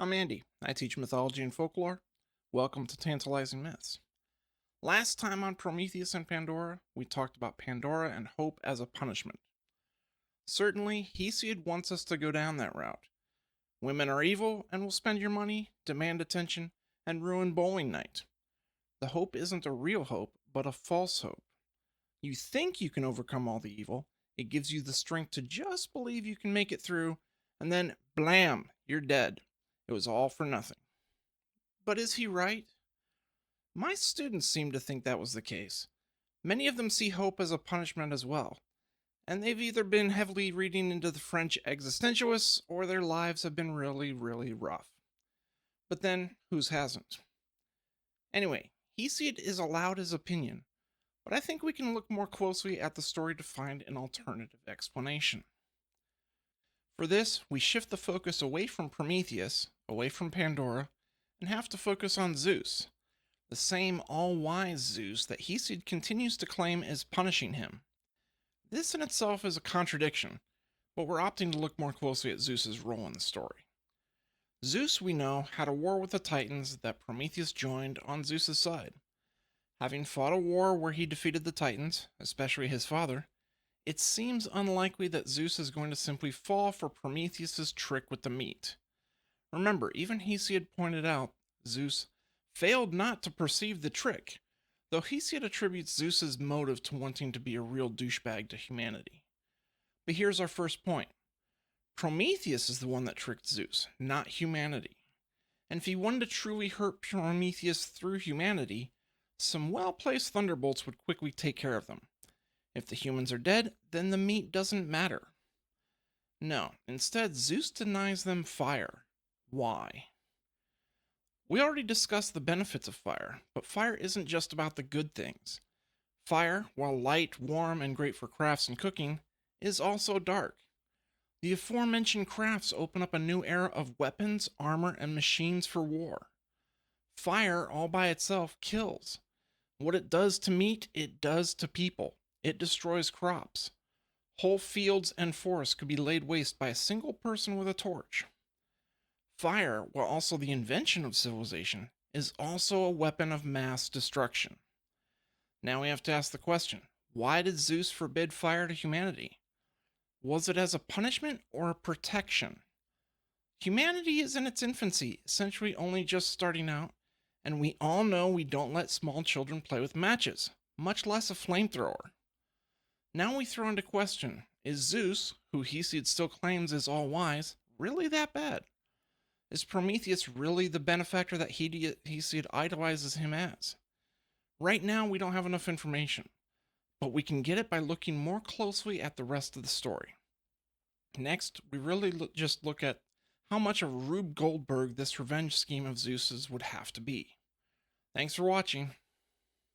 I'm Andy. I teach mythology and folklore. Welcome to Tantalizing Myths. Last time on Prometheus and Pandora, we talked about Pandora and hope as a punishment. Certainly, Hesiod wants us to go down that route. Women are evil and will spend your money, demand attention, and ruin bowling night. The hope isn't a real hope, but a false hope. You think you can overcome all the evil, it gives you the strength to just believe you can make it through, and then blam, you're dead. It was all for nothing. But is he right? My students seem to think that was the case. Many of them see hope as a punishment as well, and they've either been heavily reading into the French existentialists or their lives have been really, really rough. But then, whose hasn't? Anyway, Hesiod is allowed his opinion, but I think we can look more closely at the story to find an alternative explanation. For this, we shift the focus away from Prometheus, away from Pandora, and have to focus on Zeus, the same all-wise Zeus that Hesiod continues to claim is punishing him. This in itself is a contradiction, but we're opting to look more closely at Zeus's role in the story. Zeus, we know, had a war with the Titans that Prometheus joined on Zeus's side. Having fought a war where he defeated the Titans, especially his father, it seems unlikely that Zeus is going to simply fall for Prometheus's trick with the meat. Remember, even Hesiod pointed out Zeus failed not to perceive the trick, though Hesiod attributes Zeus's motive to wanting to be a real douchebag to humanity. But here's our first point. Prometheus is the one that tricked Zeus, not humanity. And if he wanted to truly hurt Prometheus through humanity, some well-placed thunderbolts would quickly take care of them. If the humans are dead, then the meat doesn't matter. No, instead Zeus denies them fire. Why? We already discussed the benefits of fire, but fire isn't just about the good things. Fire, while light, warm, and great for crafts and cooking, is also dark. The aforementioned crafts open up a new era of weapons, armor, and machines for war. Fire, all by itself, kills. What it does to meat, it does to people. It destroys crops. Whole fields and forests could be laid waste by a single person with a torch. Fire, while also the invention of civilization, is also a weapon of mass destruction. Now we have to ask the question, why did Zeus forbid fire to humanity? Was it as a punishment or a protection? Humanity is in its infancy, essentially only just starting out, and we all know we don't let small children play with matches, much less a flamethrower. Now we throw into question, is Zeus, who Hesiod still claims is all-wise, really that bad? Is Prometheus really the benefactor that Hesiod idolizes him as? Right now we don't have enough information, but we can get it by looking more closely at the rest of the story. Next, we really just look at how much of Rube Goldberg this revenge scheme of Zeus's would have to be. Thanks for watching.